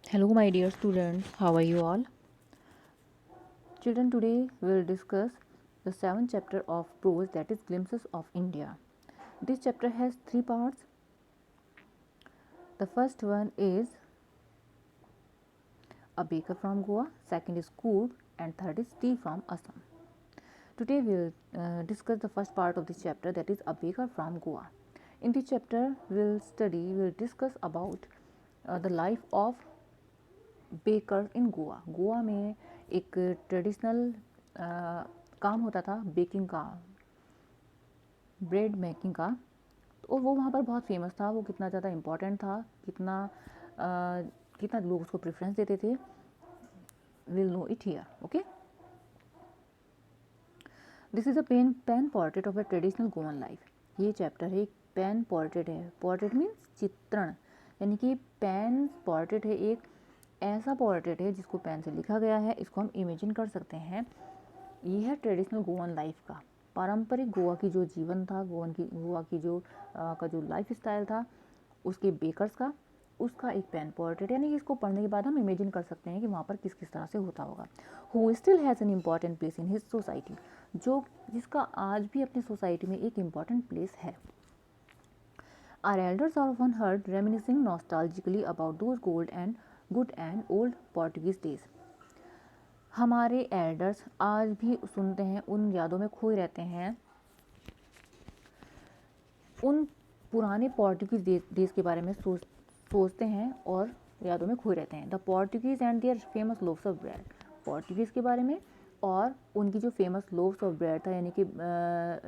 Hello, my dear students. How are you all? Children, today we will discuss the seventh chapter of prose, that is Glimpses of India. This chapter has three parts. The first one is A Baker from Goa, second is Coorg, and third is Tea from Assam. Today we will discuss the first part of this chapter, that is A Baker from Goa. In this chapter, we will discuss about the life of baker in Goa. Goa में एक traditional काम होता था baking का, bread making का। तो वो वहाँ पर बहुत फेमस था। वो कितना ज़्यादा इम्पोर्टेंट था, कितना लोग उसको प्रेफरेंस देते थे, will know it here. Okay, this is a pen portrait of a traditional Goan life. ये चैप्टर है, एक पेन पोर्ट्रेट है। पोर्ट्रेट मीन्स चित्रण, यानी कि पेन पोर्ट्रेट है, एक ऐसा पोर्ट्रेट है जिसको पेन से लिखा गया है। इसको हम इमेजिन कर सकते हैं। ये है ट्रेडिशनल गोवन लाइफ का, पारंपरिक गोवा की जो जीवन था, गोवा की जो का जो लाइफ स्टाइल था, उसके बेकर्स का, उसका एक पेन पोर्ट्रेट। यानी कि इसको पढ़ने के बाद हम इमेजिन कर सकते हैं कि वहाँ पर किस किस तरह से होता होगा। Who still has an important place in his society, जिसका आज भी अपनी सोसाइटी में एक इम्पॉर्टेंट प्लेस है। Our elders are often heard reminiscing nostalgically about those good and old Portuguese days. हमारे एल्डर्स आज भी सुनते हैं, उन यादों में खोए रहते हैं, उन पुराने पोर्टुगीज देश के बारे में सोचते हैं और यादों में खोए रहते हैं। The Portuguese and their famous loaves of bread, Portuguese के बारे में और उनकी जो फेमस लोव्स ऑफ ब्रेड था, यानी कि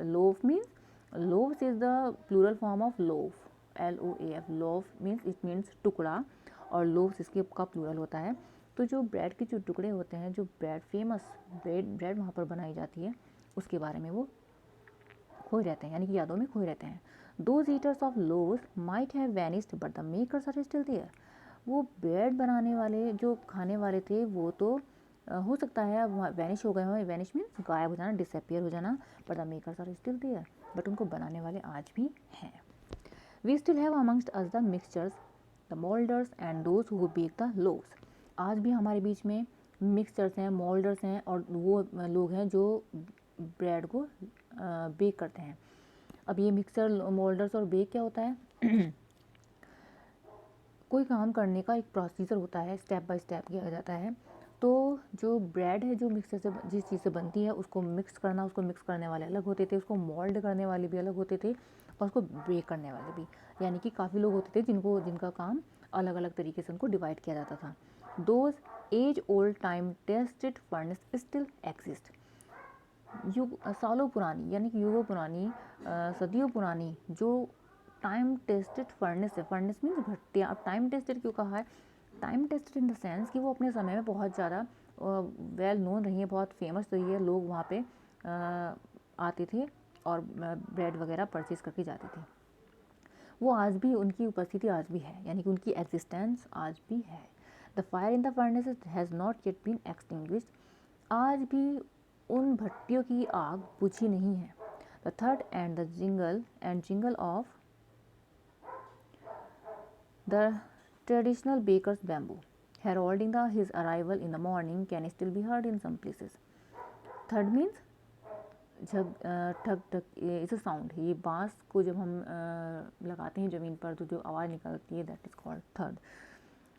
loaf means, loaves is the plural form of loaf, LOAF। Loaf means, it means टुकड़ा, और लोव्स इसके का प्लूरल होता है। तो जो ब्रेड के जो टुकड़े होते हैं, जो फेमस ब्रेड वहाँ पर बनाई जाती है, उसके बारे में वो खोए रहते हैं, यानी कि यादों में खोए रहते हैं। Those eaters of loaves might have vanished but the makers are still there. वो ब्रेड बनाने वाले, जो खाने वाले थे, वो तो हो सकता है अब वैनिश हो गए हों। वैनिश मीन्स गायब हो जाना, डिसअपियर हो जाना। But the makers are still there, but उनको बनाने वाले आज भी हैं। We still have amongst us the mixtures, the moulders and those who bake the loaves. आज भी हमारे बीच में मिक्सचर्स हैं, मोल्डर्स हैं, और वो लोग हैं जो ब्रेड को बेक करते हैं। अब ये मिक्सर, मोल्डर्स और बेक क्या होता है? कोई काम करने का एक प्रोसीजर होता है, स्टेप बाय स्टेप किया जाता है। तो जो ब्रेड है, जो मिक्सर से जिस चीज़ से बनती है, उसको मिक्स करना, उसको मिक्स करने वाले अलग होते थे, उसको मोल्ड करने वाले भी अलग होते थे, और उसको बेक करने वाले भी। यानी कि काफ़ी लोग होते थे जिनका काम अलग अलग तरीके से उनको डिवाइड किया जाता था। Those age old time tested furnace still exist. सालों पुरानी, यानी कि युगों पुरानी, सदियों पुरानी जो टाइम टेस्टेड फर्नेस है, फर्नेस मीन्स भट्टियाँ। अब टाइम टेस्टेड क्यों कहा है? Time tested in the sense कि वो अपने समय में बहुत ज़्यादा वेल नोन रही है, बहुत फेमस रही है। लोग वहाँ पे आते थे और ब्रेड वगैरह परचेज करके जाते थे। वो आज भी, उनकी उपस्थिति आज भी है, यानी कि उनकी एग्जिस्टेंस आज भी है। The fire in the furnace has not yet been extinguished. आज भी उन भट्टियों की आग बुझी नहीं है। The third and jingle of the traditional bakers bamboo heralding his arrival in the morning can still be heard in some places. Third means ठग ठग इज अ साउंड। ये बांस को जब हम लगाते हैं ज़मीन पर, तो जो आवाज़ निकलती है, दैट इज़ कॉल्ड थर्ड।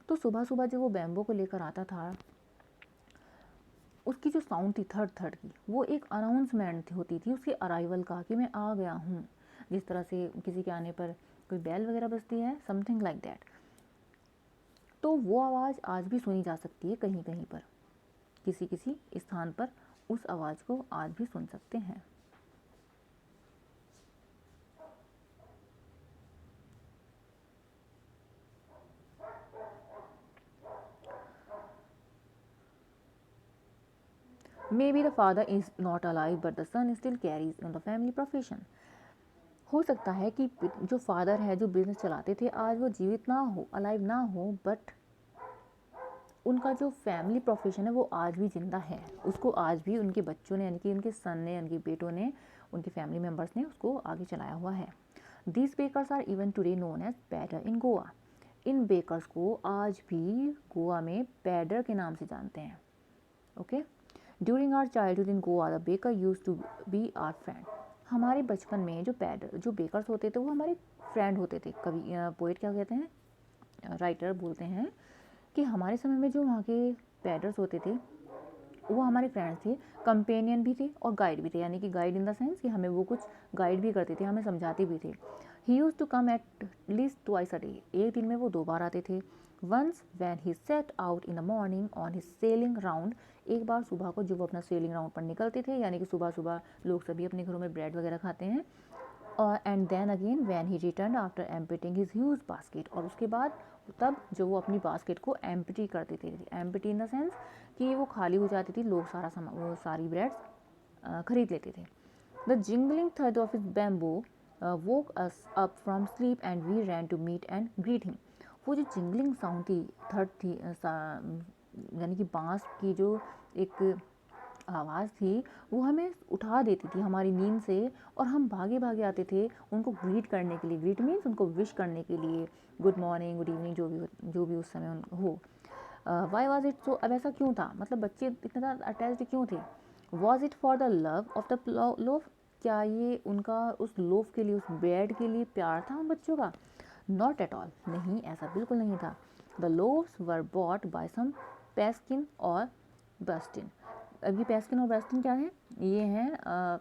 तो सुबह सुबह जब वो बैम्बो को लेकर आता था, उसकी जो साउंड थी थर्ड थर्ड की, वो एक अनाउंसमेंट होती थी उसके अराइवल का, कि मैं आ गया हूँ। जिस तरह से किसी के आने पर कोई बेल वगैरह बजती है, समथिंग लाइक दैट। तो वो आवाज़ आज भी सुनी जा सकती है कहीं कहीं पर, किसी किसी स्थान पर उस आवाज़ को आज भी सुन सकते हैं। Maybe the father is not alive but the son still carries in the family profession. हो सकता है कि जो फादर है, जो बिजनेस चलाते थे, आज वो जीवित ना हो, अलाइव ना हो, बट उनका जो फैमिली प्रोफेशन है वो आज भी जिंदा है। उसको आज भी उनके बच्चों ने, यानी कि उनके सन ने, उनके बेटों ने, उनके फैमिली मेम्बर्स ने उसको आगे चलाया हुआ है। These bakers are even today known as batter in Goa. इन बेकर्स को आज भी गोवा में पैडर के नाम से जानते हैं। Okay, during our childhood in Goa the baker use to be our friend. हमारे बचपन में जो बेकर्स होते थे वो हमारे फ्रेंड होते थे। कभी पोएट क्या कहते हैं, राइटर बोलते हैं कि हमारे समय में जो वहाँ के पैडर्स होते थे वो हमारे फ्रेंड्स थे, कंपेनियन भी थे और गाइड भी थे। यानी कि गाइड इन द सेंस कि हमें वो कुछ गाइड भी करते थे, हमें समझाते भी थे। He use to come at least twice a day. एक दिन में वो 2 बार आते थे। Once when he set out in the morning on his selling round. एक बार सुबह को जब वो अपना सेलिंग राउंड पर निकलते थे, यानी कि सुबह सुबह लोग सभी अपने घरों में ब्रेड वगैरह खाते हैं, और and then again when he return after emptying his huge basket. और उसके बाद तब जो वो अपनी बास्केट को एम्प्टी करते थे, एम्प्टी इन द सेंस कि वो खाली हो जाती थी, लोग वो सारी ब्रेड्स खरीद लेते थे। The jingling third of his bamboo woke us up from sleep and we ran to meet and greet him. वो जो जिंगलिंग साउंड थी, थर्ड थी, यानी कि बांस की जो एक आवाज़ थी, वो हमें उठा देती थी हमारी नींद से, और हम भागे भागे आते थे उनको ग्रीट करने के लिए। ग्रीट मीन्स उनको विश करने के लिए, गुड मॉर्निंग, गुड इवनिंग, जो भी उस समय हो। वाई वॉज इट सो, अब ऐसा क्यों था, मतलब बच्चे इतना ज़्यादा अटैच्ड क्यों थे। Was it for the love of the loaf, क्या ये उनका उस लोफ के लिए, उस ब्रेड के लिए प्यार था उन बच्चों का। नॉट एट ऑल, नहीं, ऐसा बिल्कुल नहीं था। The loaves were bought by some पेस्किन और बस्टिन। अभी पेस्किन और बेस्टिन क्या है, ये हैं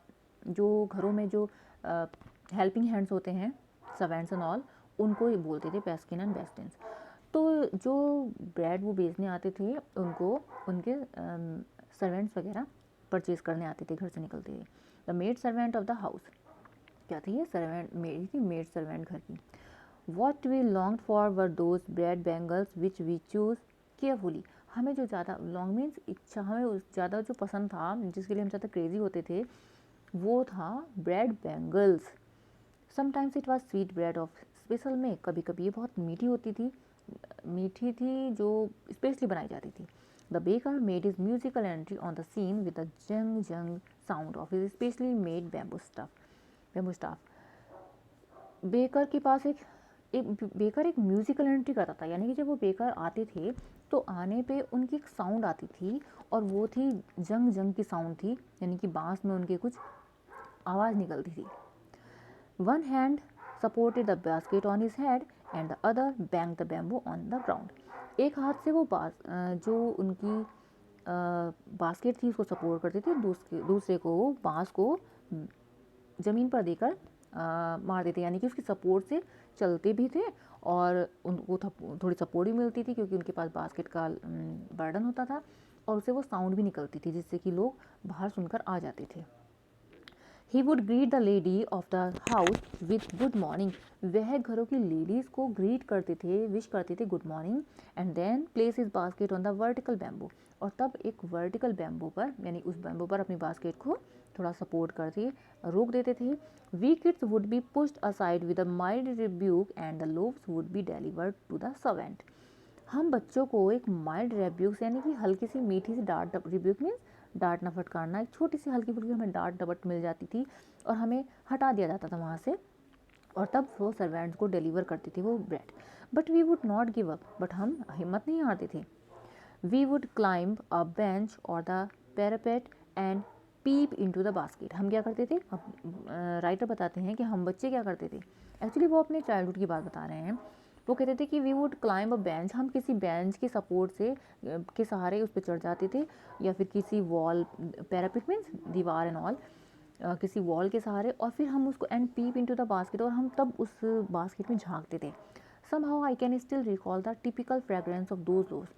जो घरों में जो हेल्पिंग हैंड्स होते हैं, सर्वेंट्स एंड ऑल, उनको ही बोलते थे पेस्किन एंड बेस्टिन। तो जो ब्रेड वो बेचने आते थे उनको उनके सर्वेंट्स वगैरह परचेज करने आते थे, घर से निकलते थे। The maid servant of the house, क्या थी ये, सर्वेंट मेड थी, मेड सर्वेंट घर की। What we long for were those bread bangles which we choose carefully. हमें जो ज़्यादा, लॉन्ग मीन्स इच्छा, हमें ज़्यादा जो पसंद था, जिसके लिए हम ज़्यादा क्रेजी होते थे, वो था bread bangles. Sometimes it was sweet bread of special में, कभी कभी ये बहुत मीठी थी जो स्पेशली बनाई जाती थी। The baker made his musical entry on the scene with the jung jung sound of his specially made bamboo staff. Baker के पास एक बेकर एक म्यूजिकल एंट्री करता था, यानी कि जब वो बेकर आते थे तो आने पे उनकी एक साउंड आती थी, और वो थी जंग जंग की साउंड थी, यानी कि बांस में उनके कुछ आवाज़ निकलती थी। One hand supported the basket on his head and the other bang the bamboo on the ground. एक हाथ से वो जो उनकी बास्केट थी उसको सपोर्ट करते थे, दूसरे को बांस को ज़मीन पर देकर मार देते, यानी कि उसकी सपोर्ट से चलते भी थे, और उनको थोड़ी सपोर्ट भी मिलती थी क्योंकि उनके पास बास्केट का बर्डन होता था, और उससे वो साउंड भी निकलती थी जिससे कि लोग बाहर सुनकर आ जाते थे। He would greet the lady of the house with good morning. वह घरों की लेडीज़ को ग्रीट करते थे, विश करते थे good morning, and then place his basket on the vertical bamboo. और तब एक वर्टिकल बैम्बू पर, यानी उस बैम्बू पर अपनी बास्केट को थोड़ा सपोर्ट करके रोक देते थे। We kids would be pushed aside with a mild rebuke and the loaves would be delivered to the servant. हम बच्चों को एक माइल्ड रिब्यूक, यानी कि हल्की सी मीठी सी डांट, रिब्यूक मीन्स डांट ना फटकारना, एक छोटी सी हल्की फुल्की हमें डांट डपट मिल जाती थी और हमें हटा दिया जाता था वहाँ से, और तब वो सर्वेंट्स को डिलीवर करती थी वो bread. But we would not give up, but हम हिम्मत नहीं हारते थे। We would climb a bench और the parapet and peep into the basket. हम क्या करते थे, राइटर बताते हैं कि हम बच्चे क्या करते थे, एक्चुअली वो अपने चाइल्डहुड की बात बता रहे हैं। वो कहते थे कि we would climb a bench, हम किसी बेंच के सपोर्ट से के सहारे उस पर चढ़ जाते थे, या फिर किसी वॉल, पैरापेट मीन्स दीवार एंड ऑल, किसी वॉल के सहारे, और फिर हम उसको and peep into the basket, और हम तब उस बास्केट में झांकते थे। Somehow I can still recall the typical fragrance of those loaves.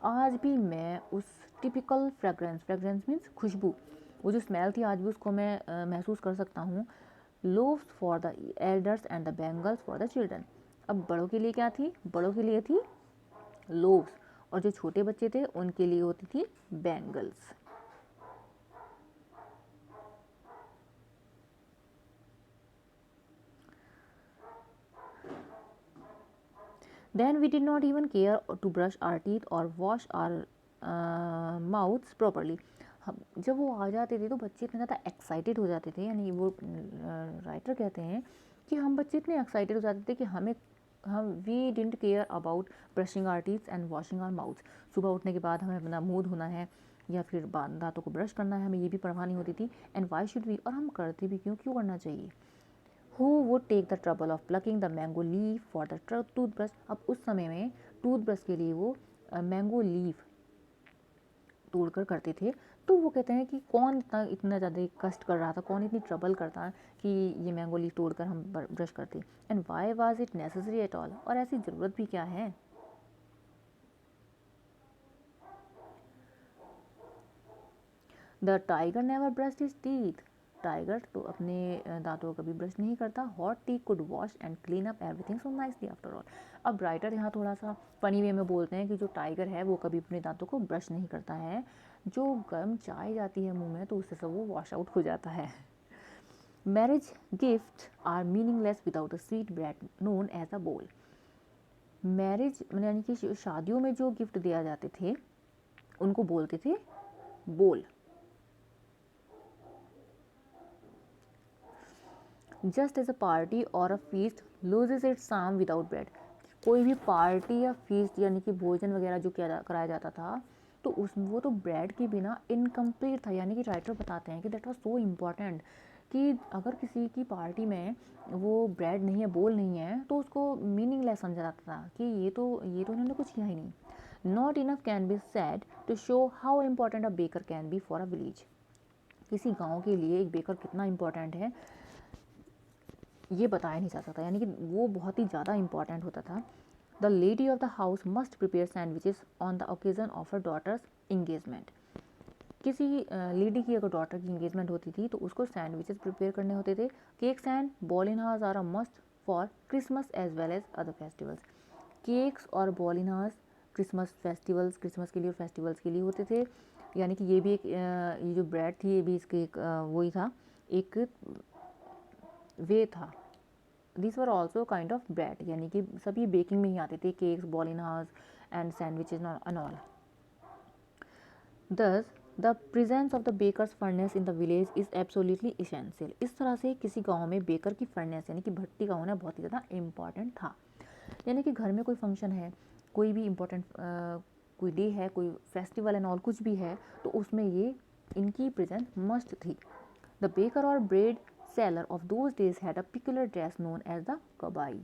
आज भी मैं उस टिपिकल फ्रेग्रेंस मीन्स खुशबू, वो जो स्मेल थी आज भी उसको मैं महसूस कर सकता हूँ। Loaves for the elders and the bangles for the children. अब बड़ों के लिए क्या थी, बड़ों के लिए थी लोव्स, और जो छोटे बच्चे थे उनके लिए होती थी bangles. Then we did not even care to brush our teeth or wash our mouths properly. हम जब वो आ जाते थे तो बच्चे इतने ज़्यादा एक्साइटेड हो जाते थे, यानी वो राइटर कहते हैं कि हम बच्चे इतने एक्साइटेड हो जाते थे कि हमें हम we didn't care about brushing our teeth and washing our mouth. सुबह उठने के बाद हमें अपना मुंह धोना है या फिर दांतों को ब्रश करना है, हमें ये भी परवाह नहीं होती थी। एंड वाई शुड वी, और हम करते भी क्यों, क्यों करना चाहिए। Who would take the trouble of plucking the mango leaf for the toothbrush. अब उस समय में टूथब्रश के लिए वो मैंगो लीफ तोड़कर करते थे। तो वो कहते हैं कि कौन इतना ज़्यादा कष्ट कर रहा था, कौन इतनी ट्रबल करता कि ये मैंगो लीफ तोड़कर हम ब्रश करते। And why was it necessary at all, और ऐसी ज़रूरत भी क्या है। The tiger never brushed his teeth. Tiger तो अपने दांतों को कभी ब्रश नहीं करता। Hot T could wash and clean up everything so nicely after all. अब राइटर यहाँ थोड़ा सा फनी वे में बोलते हैं कि जो टाइगर है वो कभी अपने दांतों को ब्रश नहीं करता है, जो गर्म चाय जाती है मुंह में तो उससे सब वो वॉश आउट हो जाता है। Marriage gift are meaningless without a sweet bread known as a bol. Marriage यानी कि शादियों में जो गिफ्ट दिया जाते थे उनको बोलते थे बोल। जस्ट एज अ पार्टी और अ feast loses it's charm without bread. कोई भी पार्टी या फीस्ट यानी कि भोजन वगैरह जो कराया जाता था तो वो तो ब्रेड के बिना इनकम्प्लीट था। यानी कि राइटर बताते हैं कि दैट वाज सो इम्पॉर्टेंट कि अगर किसी की पार्टी में वो ब्रेड नहीं है, बोल नहीं है, तो उसको मीनिंगलेस समझा जाता था कि ये तो इन्होंने कुछ किया ही नहीं। Not enough can be said to show how important a baker can be for a village. किसी गाँव के लिए एक बेकर कितना इम्पॉर्टेंट है ये बताया नहीं जा सकता, यानी कि वो बहुत ही ज़्यादा इंपॉर्टेंट होता था। The lady of the house must prepare sandwiches on the occasion of her daughter's engagement. किसी लेडी की अगर डॉटर की इंगेजमेंट होती थी तो उसको सैंडविचेस प्रिपेयर करने होते थे। Cakes and bolinhas are a must for Christmas as well as other festivals. Cakes और बॉलिनाज क्रिसमस फेस्टिवल्स, क्रिसमस के लिए और फेस्टिवल्स के लिए होते थे। यानी कि ये भी एक ये जो ब्रेड थी ये भी इसके एक वही था, एक वे था। This were also kind of bread, यानी कि सभी बेकिंग में ही आते थे, cakes, bolinhas and sandwiches and all. Thus the presence of the baker's furnace in the village is absolutely essential. इस तरह से किसी गांव में बेकर की फर्नेस यानी कि भट्टी का होना बहुत ही ज़्यादा इम्पॉर्टेंट था। यानी कि घर में कोई फंक्शन है, कोई भी इम्पोर्टेंट कोई डे है, कोई फेस्टिवल एंड ऑल कुछ भी है, तो उसमें ये इनकी प्रेजेंस मस्ट थी। द बेकर और bread seller of those days had a peculiar dress known as the kabai.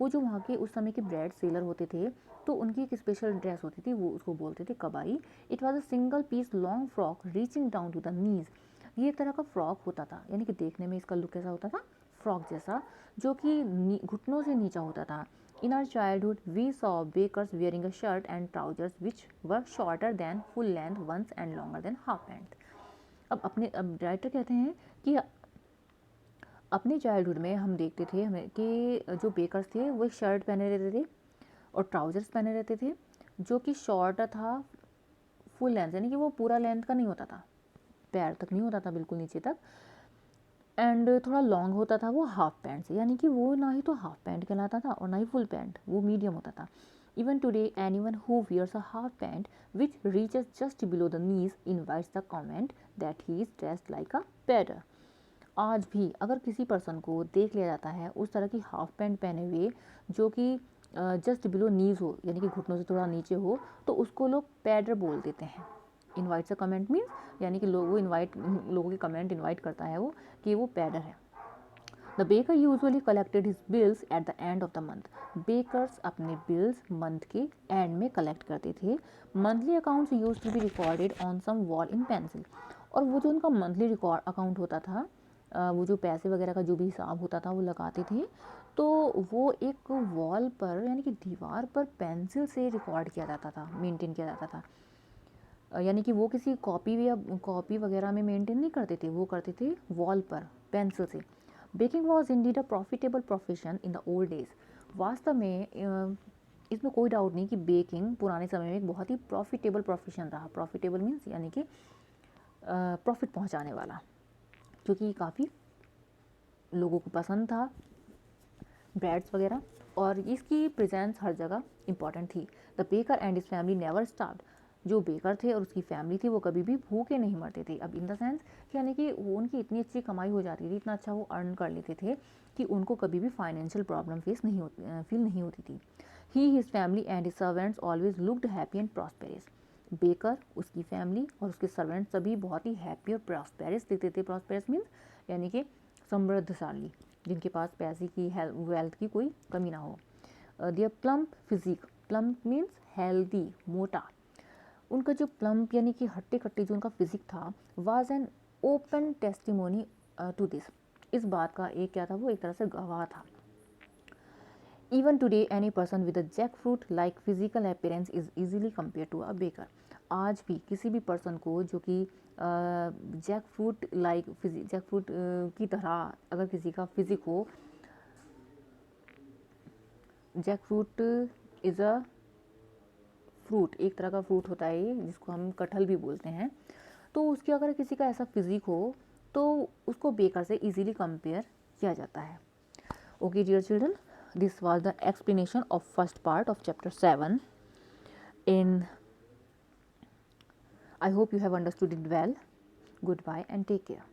वो जो वहाँ के उस समय के ब्रेड सेलर होते थे तो उनकी एक स्पेशल ड्रेस होती थी, वो उसको बोलते थे kabai. It was a single piece long frock reaching down to the knees. ये एक तरह का फ्रॉक होता था, यानी कि देखने में इसका लुक कैसा होता था, फ्रॉक जैसा, जो कि घुटनों से नीचा होता था। In our childhood we saw bakers wearing a shirt and trousers which were shorter than full length ones and longer than half pant. अब राइटर कहते हैं कि अपने चाइल्डहुड में हम देखते थे हमें कि जो बेकर्स थे वो एक शर्ट पहने रहते थे और ट्राउजर्स पहने रहते थे जो कि शॉर्ट था, फुल लेंथ यानी कि वो पूरा लेंथ का नहीं होता था, पैर तक नहीं होता था, बिल्कुल नीचे तक, एंड थोड़ा लॉन्ग होता था वो हाफ पैंट से, यानी कि वो ना ही तो हाफ पैंट कहलाता था और ना ही फुल पैंट, वो मीडियम होता था। Even today anyone who wears a half pant which reaches just below the knees invites the comment that he is dressed like a pader. आज भी अगर किसी पर्सन को देख लिया जाता है उस तरह की हाफ पैंट पहने हुए जो कि जस्ट बिलो नीज हो यानी कि घुटनों से थोड़ा नीचे हो, तो उसको लोग पैडर बोल देते हैं। इनवाइट्स अ कमेंट मीन्स यानी कि लोगों के कमेंट इनवाइट करता है वो कि वो पैडर है। The baker usually collected his bills at the end of the month. Bakers अपने बिल्स मंथ के एंड में कलेक्ट करते थे। Monthly accounts used to be recorded on some wall in pencil. और वो जो उनका मंथली रिकॉर्ड अकाउंट होता था, वो जो पैसे वगैरह का जो भी हिसाब होता था वो लगाते थे, तो वो एक वॉल पर यानी कि दीवार पर पेंसिल से रिकॉर्ड किया जाता था, मेंटेन किया जाता था। यानी कि वो किसी कॉपी वगैरह में मेंटेन नहीं करते थे, वो करते थे वॉल पर पेंसिल से। Baking was indeed a profitable profession in the old days. वास्तव में इसमें कोई डाउट नहीं कि बेकिंग पुराने समय में एक बहुत ही प्रॉफिटेबल प्रोफेशन रहा। प्रॉफिटेबल मीन्स यानी कि प्रॉफिट पहुंचाने वाला, क्योंकि काफ़ी लोगों को पसंद था ब्रेड्स वगैरह, और इसकी प्रेजेंस हर जगह इंपॉर्टेंट थी। The baker and his family never starved. जो बेकर थे और उसकी फैमिली थी वो कभी भी भूखे नहीं मरते थे। अब इन द सेंस यानी कि वो उनकी इतनी अच्छी कमाई हो जाती थी, इतना अच्छा वो अर्न कर लेते थे कि उनको कभी भी फाइनेंशियल प्रॉब्लम फील नहीं होती थी। He, his family and his servants always looked happy and prosperous. Baker, उसकी फैमिली और उसके सर्वेंट सभी बहुत ही हैप्पी और प्रॉस्पेरस दिखते थे। प्रॉस्पेरस मीन्स यानी कि समृद्धशाली, जिनके पास पैसे की वेल्थ की कोई कमी ना हो। Their plump physique, plump means healthy, मोटा। उनका जो प्लम्प यानी कि हट्टे कट्टे जो उनका फिजिक था was an open testimony to this. इस बात का एक क्या था, वो एक तरह से गवाह था। Even today any person with a jackfruit like physical appearance is easily compare to a baker. आज भी किसी भी पर्सन को जो कि जैक फ्रूट की तरह अगर किसी का फिजिक हो, jackfruit is a fruit, एक तरह का फ्रूट होता है ये, जिसको हम कटहल भी बोलते हैं। तो उसकी अगर किसी का ऐसा फिजिक हो तो उसको बेकर से इजीली कंपेयर किया जाता है। Okay dear children, this was the explanation of first part of chapter 7. I hope you have understood it well. Goodbye and take care.